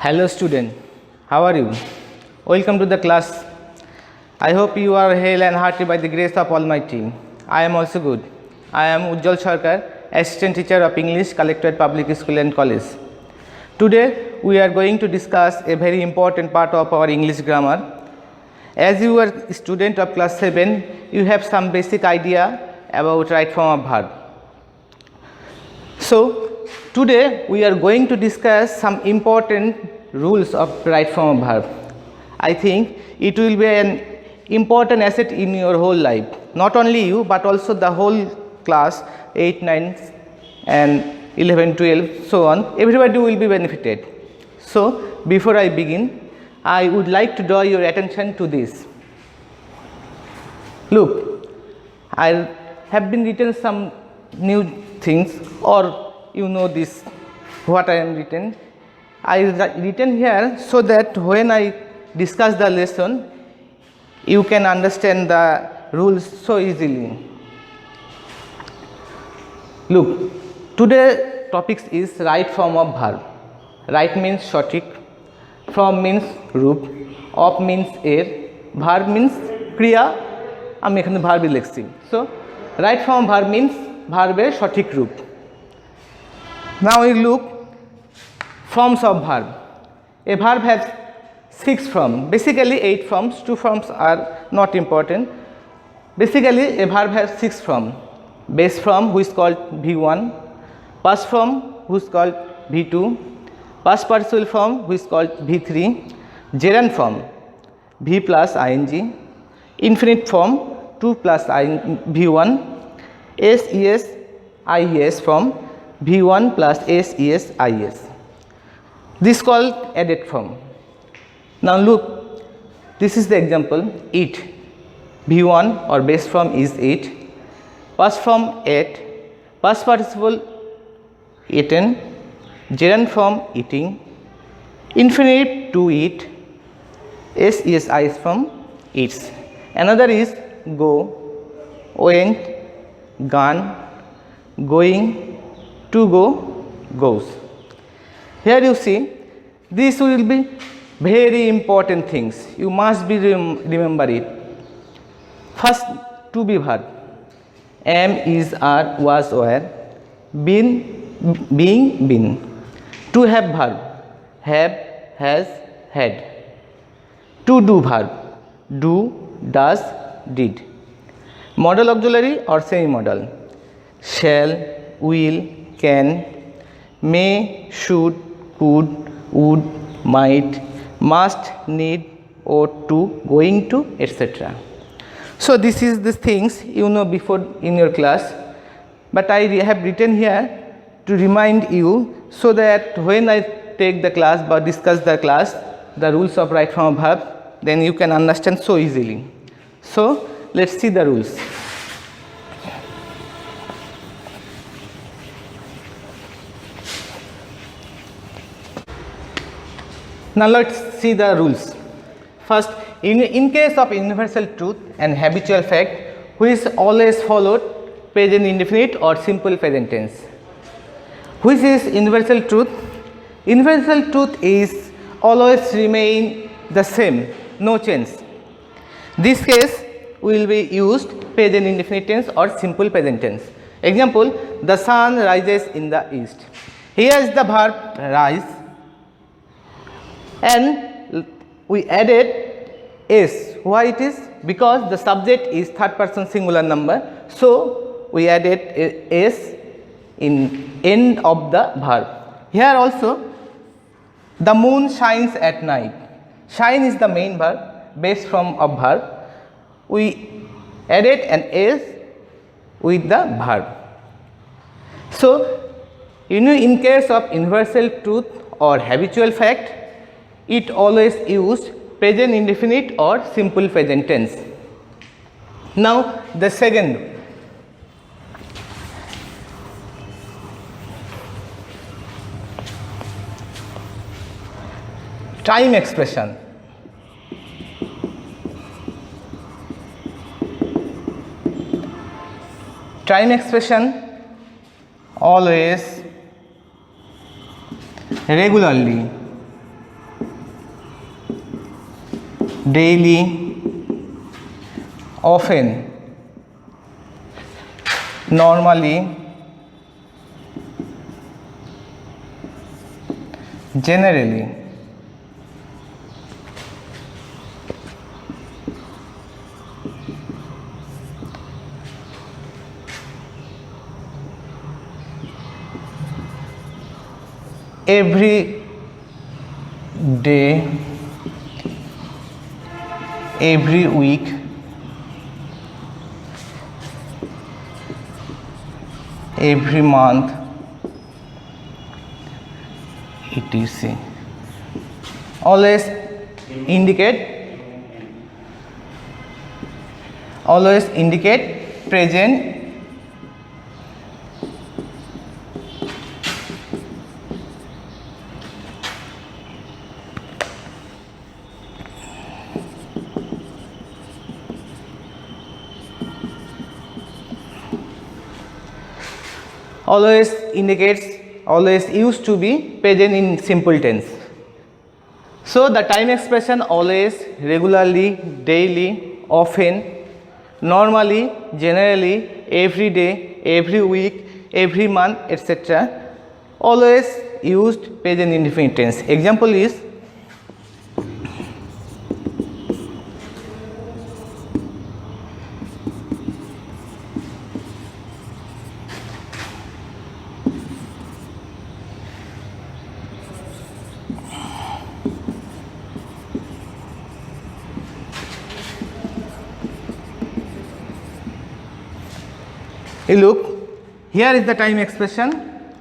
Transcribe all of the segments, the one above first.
Hello student, how are you? Welcome to the class. I hope you are hale and hearty by the grace of Almighty. I am also good. I am Ujjwal Sarkar, Assistant Teacher of English, Collectorate Public School and College. Today we are going to discuss a very important part of our English grammar. As you are a student of class 7, you have some basic idea about right form of verb. So today we are going to discuss some important rules of right form of verb. I think it will be an important asset in your whole life. Not only you but also the whole class 8, 9 and 11, 12 so on. Everybody will be benefited. So before I begin, I would like to draw your attention to this. Look, I have been written some new things, or you know this what I am written. I written here so that when I discuss the lesson you can understand the rules so easily. Look, today topics is right form of verb. Right means সঠিক, from means রূপ, of means এর, verb means ক্রিয়া, আমি এখানে verb লিখছি. So right form verb means ভার্বের সঠিক রূপ. Now we look forms of verb. A verb has 6 forms, basically 8 forms, 2 forms are not important. Basically a verb has 6 forms. Base form, which is called V1, past form, which is called V2, past participle form, which is called V3, gerund form V plus ing, infinite form 2 plus V1, SES IES form V1 plus SES IS. This is called added form. Now look, this is the example. Eat, V1 or base form is eat, past form ate, past participle eaten, gerund form eating, infinite to eat, SES IS form eats. Another is go, went, gone, going, to go, goes. Here you see, these will be very important things. You must be remember it. First, to be verb. Am, is, are, was, were. Been, being, been. To have verb. Have, has, had. To do verb. Do, does, did. Modal auxiliary or semi-modal. Shall, will, can, may, should, could, would, might, must, need, ought to, going to, etc. So this is the things you know before in your class, but I have written here to remind you so that when I take the class or discuss the class, the rules of right form of verb, then you can understand so easily. So let's see the rules. Now let's see the rules. First, in case of universal truth and habitual fact, which is always followed present indefinite or simple present tense. Which is universal truth? Universal truth is always remain the same, no change. This case will be used present indefinite tense or simple present tense. Example, the sun rises in the east. Here is the verb rise, and we added s. Why it is? Because the subject is third person singular number, so we added s in end of the verb. Here also, the moon shines at night. Shine is the main verb, base form of verb. We added an s with the verb. So you know, in case of universal truth or habitual fact, it always used present indefinite or simple present tense. Now the second, time expression. Time expression always regularly daily, often, normally, generally. Every day, every week, every month, etc. Always indicate present always used to be present in simple tense. So the time expression always, regularly, daily, often, normally, generally, every day, every week, every month, etc. always used present indefinite tense. Example is you look, here is the time expression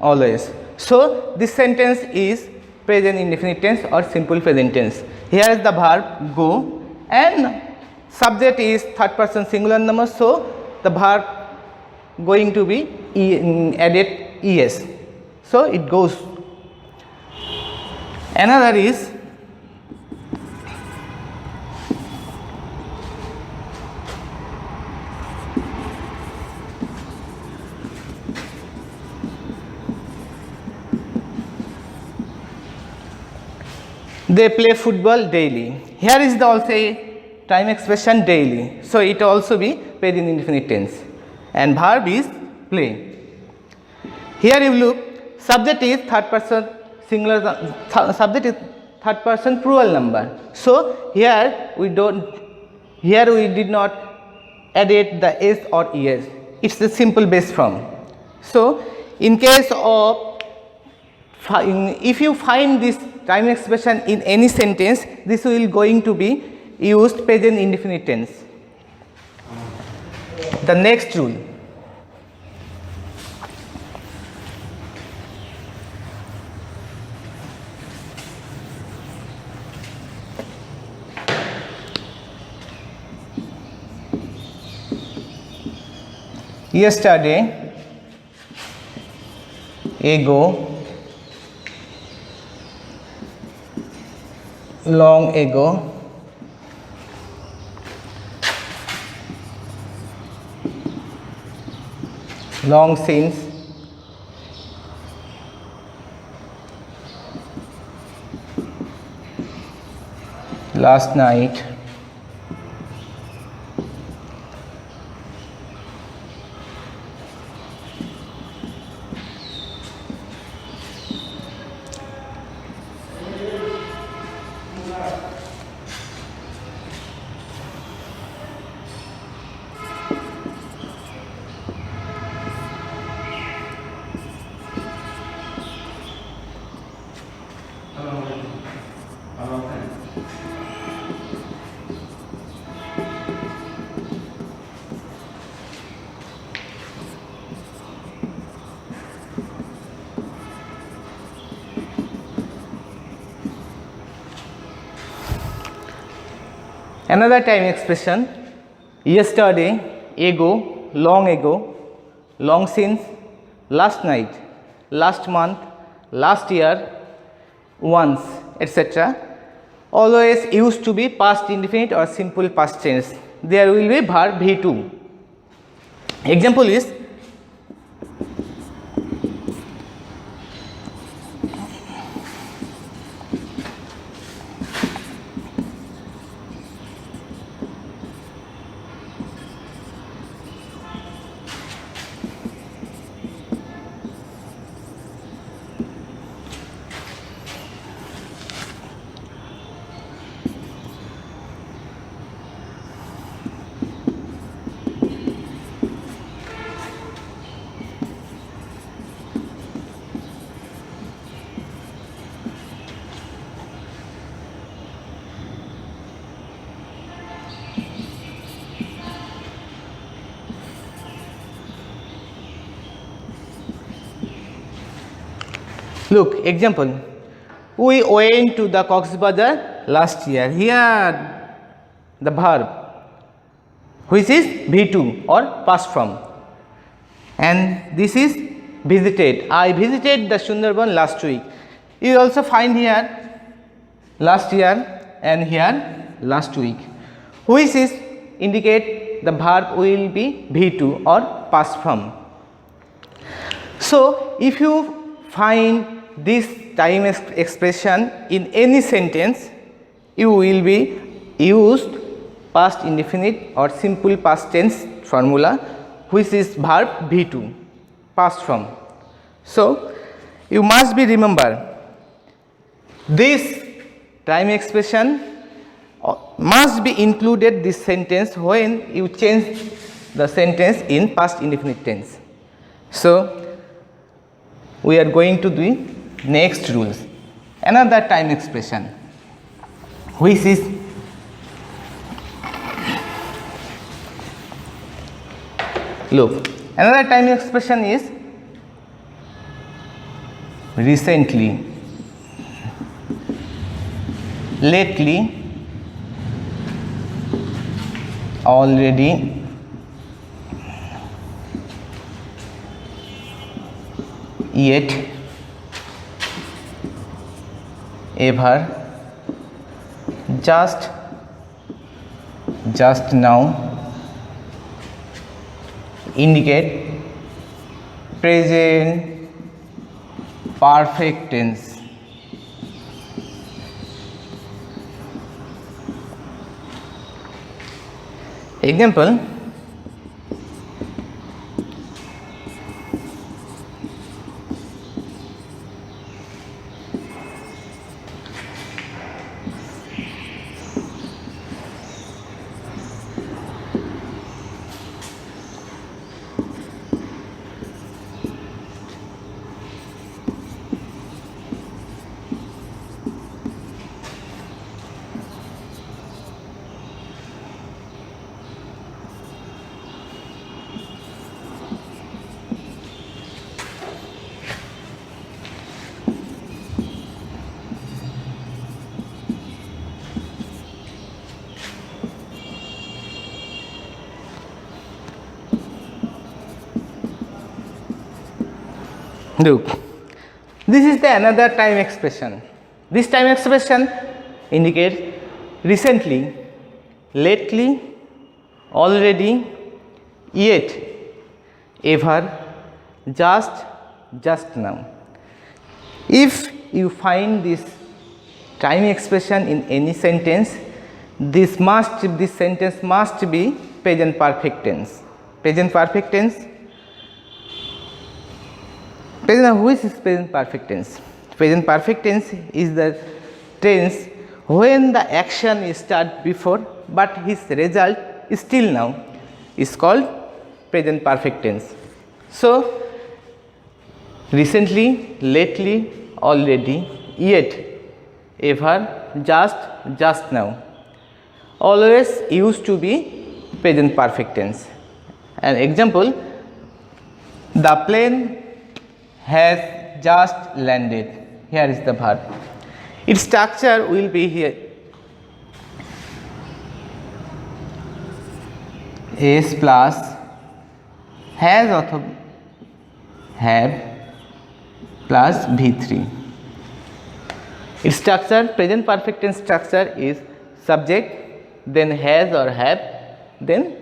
always. So this sentence is present indefinite tense or simple present tense. Here is the verb go and subject is third person singular number, so the verb going to be added es. So it goes. Another is they play football daily. Here is the also time expression daily. So it also be present indefinite tense. And verb is play. Here you look, subject is third person singular, subject is third person plural number. So here we did not added the s or es. It's the simple base form. So in case of if you find this time expression in any sentence, this will going to be used present indefinite tense. The next rule. Yesterday, ago, long ago, long since, last night, another time expression, yesterday, ago, long since, last night, last month, last year, once, etc. always used to be past indefinite or simple past tense. There will be verb V2. Example is Look, example. We went to the Coxbazar last year. Here the verb which is V2 or past form, and this is visited. I visited the Sundarban last week. You also find here last year and here last week, which is indicate the verb will be V2 or past form. So if you find this time expression in any sentence, you will be used past indefinite or simple past tense formula, which is verb V2 past form. So you must be remember this time expression must be included this sentence when you change the sentence in past indefinite tense. So we are going to do next rules. Another time expression which is look, another time expression is recently, lately, already, yet, ever, just now, indicate, present perfect tense. Example, look, this is the another time expression. This time expression indicates recently, lately, already, yet, ever, just now. If you find this time expression in any sentence, this sentence must be present perfect tense. Present perfect tense. Which is present perfect tense? Present perfect tense is the tense when the action is start before but his result is still now is called present perfect tense. So recently, lately, already, yet, ever, just now always used to be present perfect tense. An example, the plane has just landed. Here is the verb. Its structure will be here. S plus has or have plus V3. Its structure, present perfect tense structure is subject, then has or have, then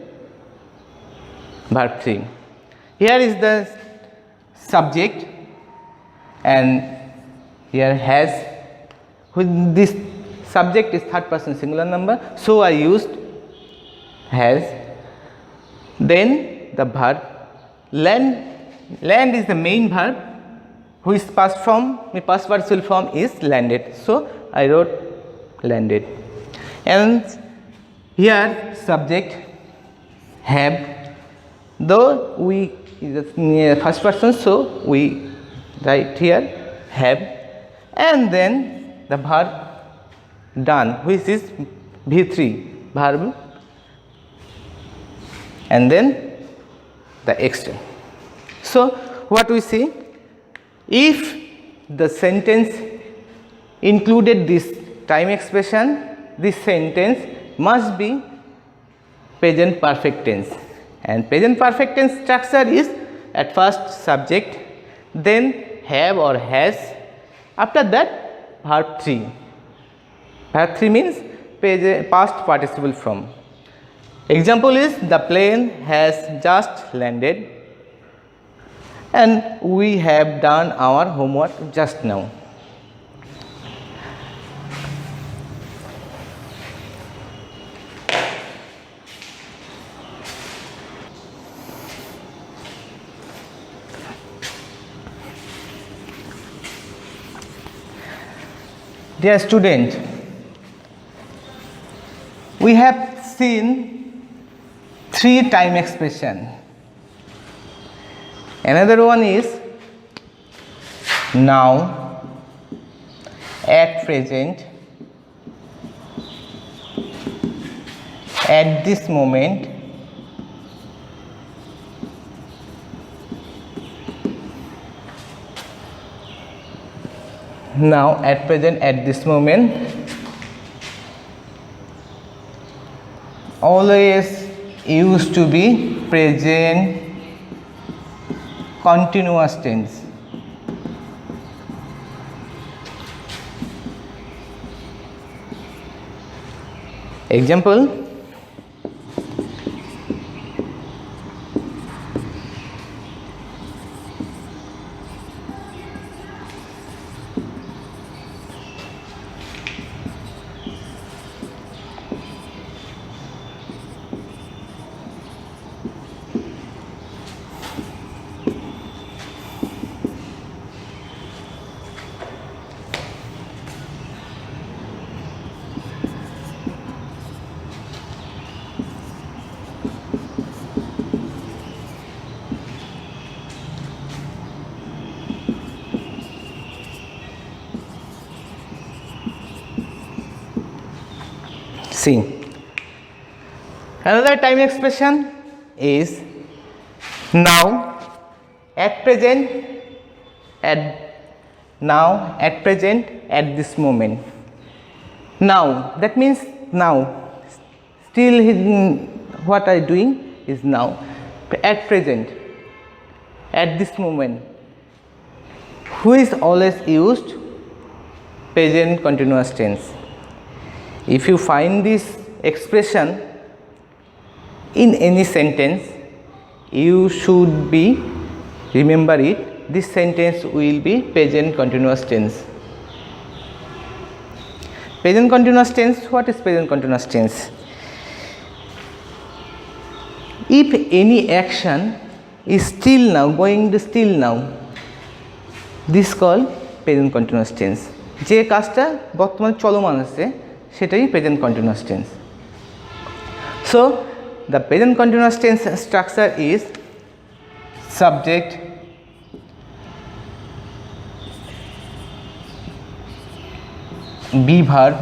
verb 3. Here is the subject and here has. When this subject is third person singular number, so I used has. Then the verb land is the main verb whose past participle form is landed, so I wrote landed. And here subject have, though we is first person, so we write here have, and then the verb done, which is V3 verb, and then the extra. So what we see, if the sentence included this time expression, this sentence must be present perfect tense, and present perfect tense structure is at first subject, then have or has, after that verb 3. Verb 3 means past participle from. Example is the plane has just landed and we have done our homework just now. Dear student, we have seen 3 time expression. Another one is now, at present, at this moment, now, at present, at this moment, always used to be present continuous tense. Example, see, another time expression is now, at present, at present, at this moment. Now, that means now, still what I doing is now, at present, at this moment. Who is always used? Present continuous tense. If you find this expression in any sentence, you should be remember it. This sentence will be present continuous tense. Present continuous tense. What is present continuous tense? If any action is still now, going to still now, this called present continuous tense. যে কাজটা বর্তমানে চলমান আছে সেটাই present continuous tense. So the present continuous tense structure is subject, be verb,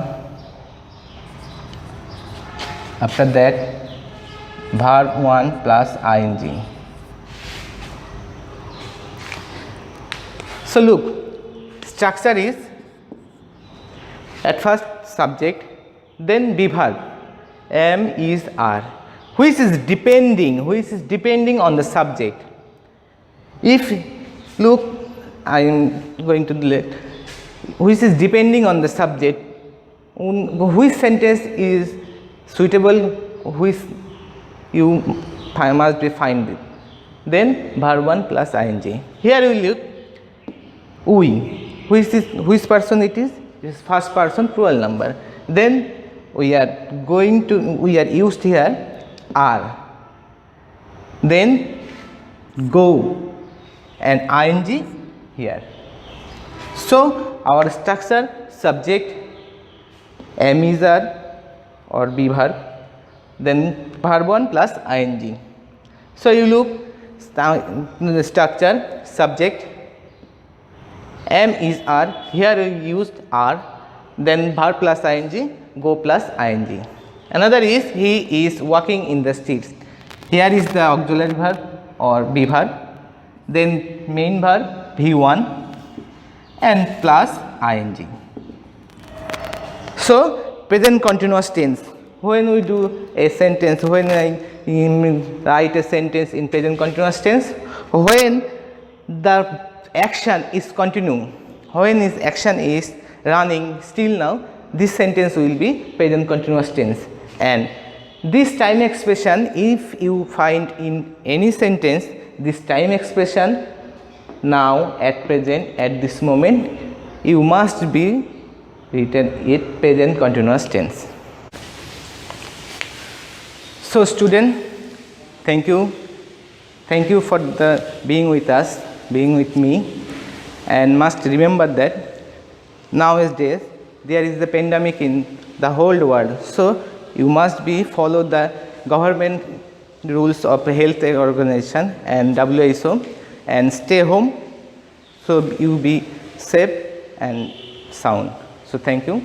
after that verb 1 plus ing. So look, structure is at first subject, then be verb, am, is, are, which is depending on the subject. If look, I am going to delete, which is depending on the subject, which sentence is suitable, which you must be find it. Then verb 1 plus ing. Here we look, we, which person it is? It is first person plural number. Then we are used here are, then go and ing here. So our structure subject, am, is, are or be verb, then verb 1 plus ing. So you look the structure subject, am, is, are, here we used are, then verb plus ing, go plus ing. Another is he is walking in the streets. Here is the auxiliary verb or be verb, then main verb v1, and plus ing. So present continuous tense, when we do a sentence, when I write a sentence in present continuous tense, when the action is continuing, when his action is running still now, this sentence will be present continuous tense. And this time expression, if you find in any sentence this time expression now, at present, at this moment, you must be written it present continuous tense. So student, thank you for the being with us, being with me, and must remember that nowadays there is a pandemic in the whole world, so you must be follow the government rules of health organization and WHO and stay home, so you be safe and sound. So thank you.